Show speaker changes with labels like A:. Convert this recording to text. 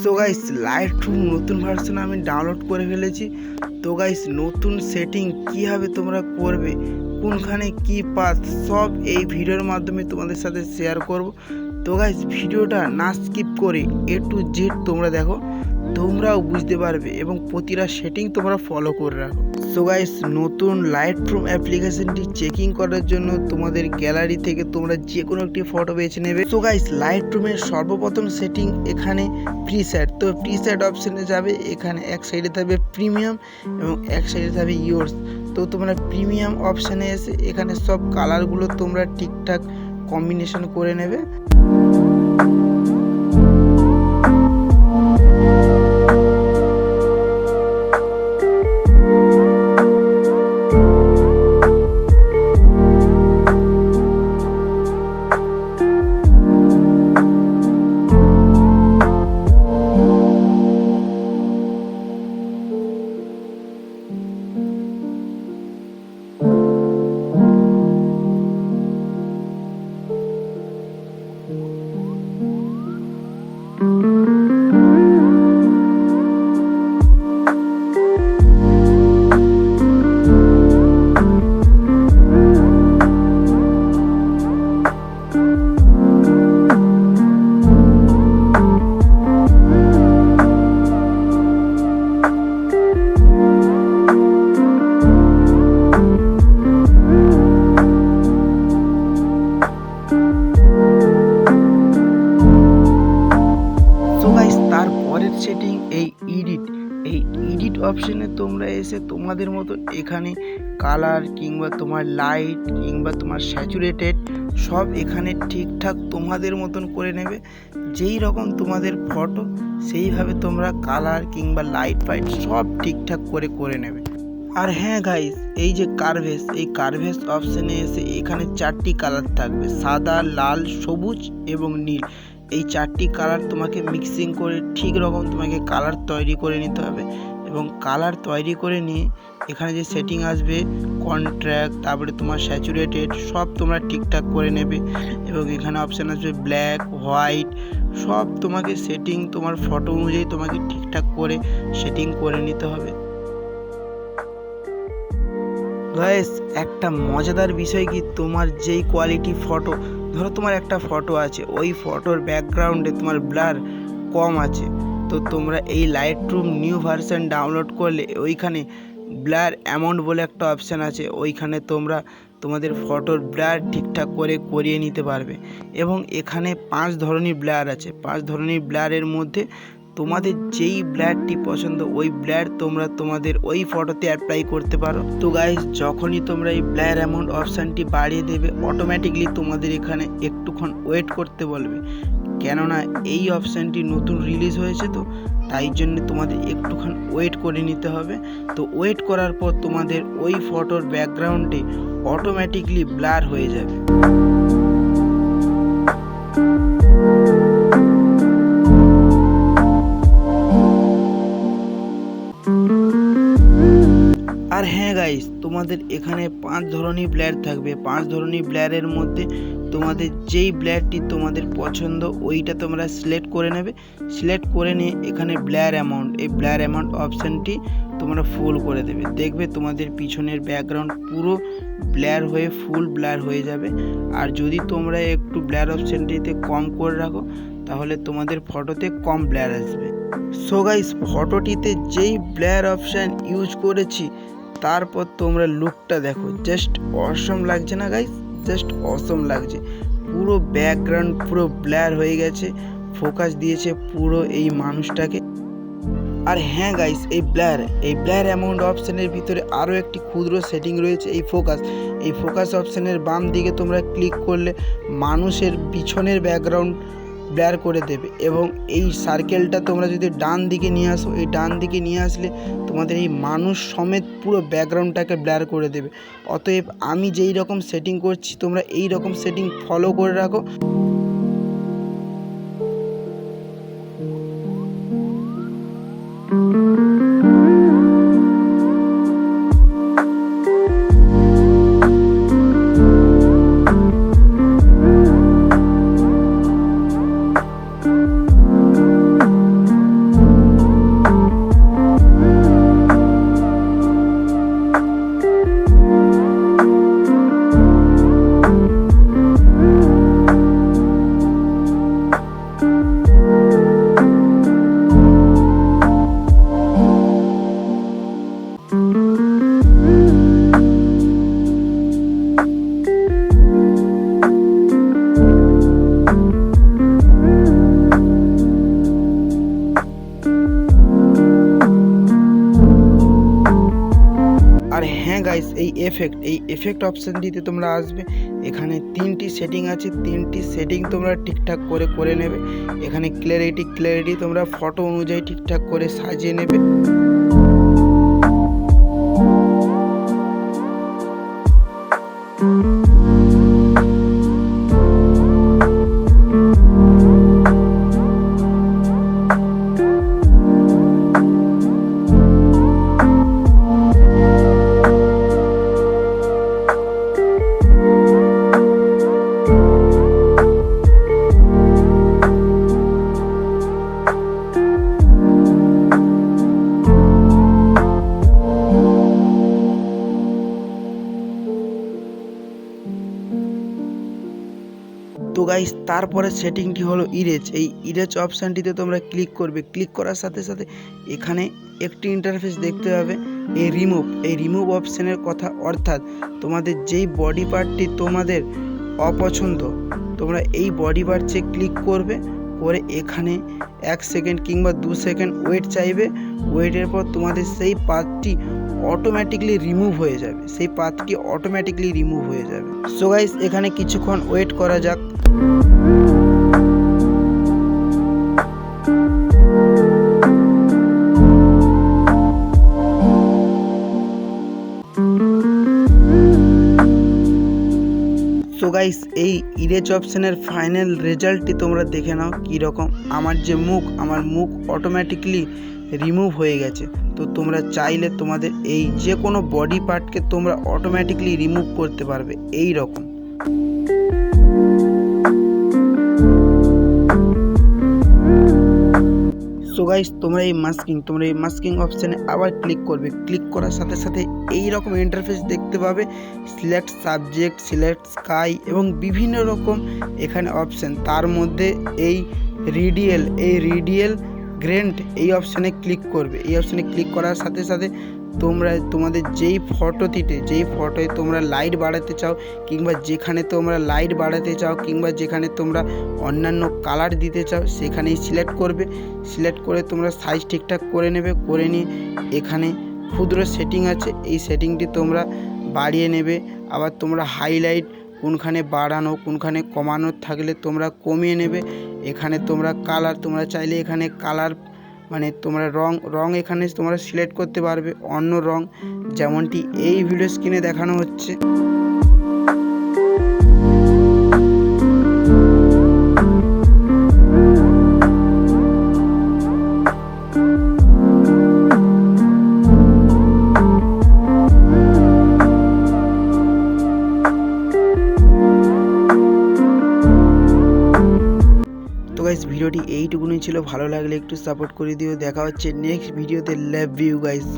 A: So guys Lightroom নতুন version আমি download করে ফেলেছি। তো গাইস নতুন সেটিং কীভাবে তোমরা করবে, কোনখানে কি পাস, সব এই ভিডিওর মাধ্যমে তোমাদের সাথে শেয়ার করব। তো গাইস ভিডিওটা না স্কিপ করে A to Z তোমরা দেখো, তোমরাও বুঝতে পারবে এবং প্রতিটা সেটিং তোমরা ফলো করে রাখো। সো গাইস নতুন লাইটরুম অ্যাপ্লিকেশনটি চেকিং করার জন্য তোমাদের গ্যালারি থেকে তোমরা যে কোনো একটি ফটো বেছে নেবে। সো গাইস লাইটরুমের সর্বপ্রথম সেটিং এখানে প্রিসেট, তো প্রিসেট অপশানে যাবে। এখানে এক সাইডে থাকবে প্রিমিয়াম এবং এক সাইডে থাকবে ইয়োর্স। তো তোমরা প্রিমিয়াম অপশানে এসে এখানে সব কালারগুলো তোমরা ঠিকঠাক কম্বিনেশন করে নেবে। তারপরের সেটিং এই এডিট অপশানে তোমরা এসে তোমাদের মতো এখানে কালার কিংবা তোমার লাইট কিংবা তোমার স্যাচুরেটেড সব এখানে ঠিকঠাক তোমাদের মতন করে নেবে। যেই রকম তোমাদের ফটো সেইভাবে তোমরা কালার কিংবা লাইট ফাইট সব ঠিকঠাক করে নেবে। আর হ্যাঁ গাইস, এই যে কার্ভেস, এই কার্ভেস অপশানে এসে এখানে 4টি কালার থাকবে, সাদা, লাল, সবুজ এবং নীল। এই 4টি কালার তোমাকে মিক্সিং করে ঠিক রকম তোমাকে কালার তৈরি করে নিতে হবে এবং কালার তৈরি করে নিয়ে এখানে যে সেটিং আসবে কন্ট্রাস্ট, তারপরে তোমার স্যাচুরেটেড সব তোমরা ঠিকঠাক করে নেবে এবং এখানে অপশান আসবে ব্ল্যাক, হোয়াইট, সব তোমাকে সেটিং তোমার ফটো অনুযায়ী তোমাকে ঠিকঠাক করে সেটিং করে নিতে হবে। গাইস একটা মজাদার বিষয় কি, তোমার যেই কোয়ালিটি ফটো, ধরো তোমার একটা ফটো আছে, ওই ফটোর ব্যাকগ্রাউন্ডে তোমার ব্লার কম আছে, তো তোমরা এই লাইটরুম নিউ ভার্সন ডাউনলোড করলে ওইখানে ব্লার অ্যামাউন্ট বলে একটা অপশান আছে, ওইখানে তোমরা তোমাদের ফটোর ব্লার ঠিকঠাক করে করিয়ে নিতে পারবে। এবং এখানে 5 ধরনের ব্লার আছে, 5 ধরনের ব্লারের মধ্যে তোমাদের যেই ব্লারটি পছন্দ ওই ব্লার তোমরা তোমাদের ওই ফটোতে অ্যাপ্লাই করতে পারো। তো গাইস যখনই তোমরা এই ব্লার অ্যামাউন্ট অপশানটি বাড়িয়ে দেবে, অটোমেটিকলি তোমাদের এখানে একটুক্ষণ ওয়েট করতে বলবে, কেননা এই অপশানটি নতুন রিলিজ হয়েছে, তো তাই জন্য তোমাদের একটুক্ষণ ওয়েট করে নিতে হবে। তো ওয়েট করার পর তোমাদের ওই ফটোর ব্যাকগ্রাউন্ডে অটোমেটিকলি ব্লার হয়ে যাবে। আর হ্যাঁ গাইস, তোমাদের এখানে 5 ধরনের ব্লার থাকবে। 5 ধরনের ব্লারের মধ্যে তোমাদের যেই ব্লারটি তোমাদের পছন্দ ওইটা তোমরা সিলেক্ট করে নেবে। সিলেক্ট করে নিয়ে এখানে ব্লার অ্যামাউন্ট, এই ব্লার অ্যামাউন্ট অপশানটি তোমরা ফুল করে দেবে। দেখবে তোমাদের পিছনের ব্যাকগ্রাউন্ড পুরো ব্লার হয়ে ফুল ব্লার হয়ে যাবে। আর যদি তোমরা একটু ব্লার অপশানটিতে কম করে রাখো তাহলে তোমাদের ফটোতে কম ব্লার আসবে। সো গাইস ফটোটিতে যেই ব্লার অপশান ইউজ করেছি তারপর তোমরা লুকটা দেখো, জাস্ট অসম লাগছে না গাইস? জাস্ট অসম লাগছে। পুরো ব্যাকগ্রাউন্ড পুরো ব্লার হয়ে গেছে, ফোকাস দিয়েছে পুরো এই মানুষটাকে। আর হ্যাঁ গাইস, এই ব্লার অ্যামাউন্ট অপশানের ভিতরে আরও একটি ক্ষুদ্র সেটিং রয়েছে, এই ফোকাস অপশানের বাম দিকে তোমরা ক্লিক করলে মানুষের পিছনের ব্যাকগ্রাউন্ড ব্লার করে দেবে এবং এই সার্কেলটা তোমরা যদি ডান দিকে নিয়ে আসো, এই ডান দিকে নিয়ে আসলে তোমাদের এই মানুষ সমেত পুরো ব্যাকগ্রাউন্ডটাকে ব্লার করে দেবে। অতএব আমি যেই রকম সেটিং করছি তোমরা এই রকম সেটিং ফলো করে রাখো। গাইস এই এফেক্ট অপশানটিতে তোমরা আসবে। এখানে 3টি সেটিং আছে, 3টি সেটিং তোমরা ঠিকঠাক করে নেবে। এখানে ক্লিয়ারিটি তোমরা ফটো অনুযায়ী ঠিকঠাক করে সাজিয়ে নেবে। তো গাইস তারপরে সেটিংটি হলো ইরেজ। এই ইরেজ অপশানটিতে তোমরা ক্লিক করবে। ক্লিক করার সাথে সাথে এখানে একটি ইন্টারফেস দেখতে পাবে, এই রিমুভ অপশানের কথা, অর্থাৎ তোমাদের যেই বডি পার্টটি তোমাদের অপছন্দ তোমরা এই বডি পার্টে ক্লিক করবে, করে এখানে 1 সেকেন্ড কিংবা 2 সেকেন্ড ওয়েট চাইবে। ওয়েটের পর তোমাদের সেই পার্টটি অটোমেটিকলি রিমুভ হয়ে যাবে। সো গাইস এখানে কিছুক্ষণ ওয়েট করা যাক। সো গাইস এই ইরেজ অপশানের ফাইনাল রেজাল্টটি তোমরা দেখে নাও কীরকম। আমার মুখ অটোমেটিকলি রিমুভ হয়ে গেছে। তো তোমরা চাইলে তোমাদের এই যে কোনো বডি পার্টকে তোমরা অটোমেটিকলি রিমুভ করতে পারবে এই রকম। সো গাইস তোমরা এই মাস্কিং অপশানে আবার ক্লিক করবে। ক্লিক করার সাথে সাথে এই রকম ইন্টারফেস দেখতে পাবে, সিলেক্ট সাবজেক্ট, সিলেক্ট স্কাই এবং বিভিন্ন রকম এখানে অপশান। তার মধ্যে এই রিডিয়েল গ্রেন্ট এই অপশানে ক্লিক করবে। এই অপশানে ক্লিক করার সাথে সাথে তোমরা তোমাদের যেই ফটোয় তোমরা লাইট বাড়াতে চাও কিংবা যেখানে তোমরা লাইট বাড়াতে চাও কিংবা যেখানে তোমরা অন্যান্য কালার দিতে চাও সেখানেই সিলেক্ট করবে। সিলেক্ট করে তোমরা সাইজ ঠিকঠাক করে নেবে। করে নিয়ে এখানে ক্ষুদ্র সেটিং আছে, এই সেটিংটি তোমরা বাড়িয়ে নেবে। আবার তোমরা হাইলাইট কোনখানে বাড়ানো কোনখানে কমানো থাকলে তোমরা কমিয়ে নেবে। এখানে তোমরা কালার, তোমরা চাইলে এখানে কালার মানে তোমরা রং এখানে তোমরা সিলেক্ট করতে পারবে অন্য রং, যেমনটি এই ভিডিও স্ক্রিনে দেখানো হচ্ছে। ভিডিওটি এইটুকুনি ছিল। ভালো লাগলে একটু সাপোর্ট করে দিও। দেখা হচ্ছে নেক্সট ভিডিওতে। Love you guys.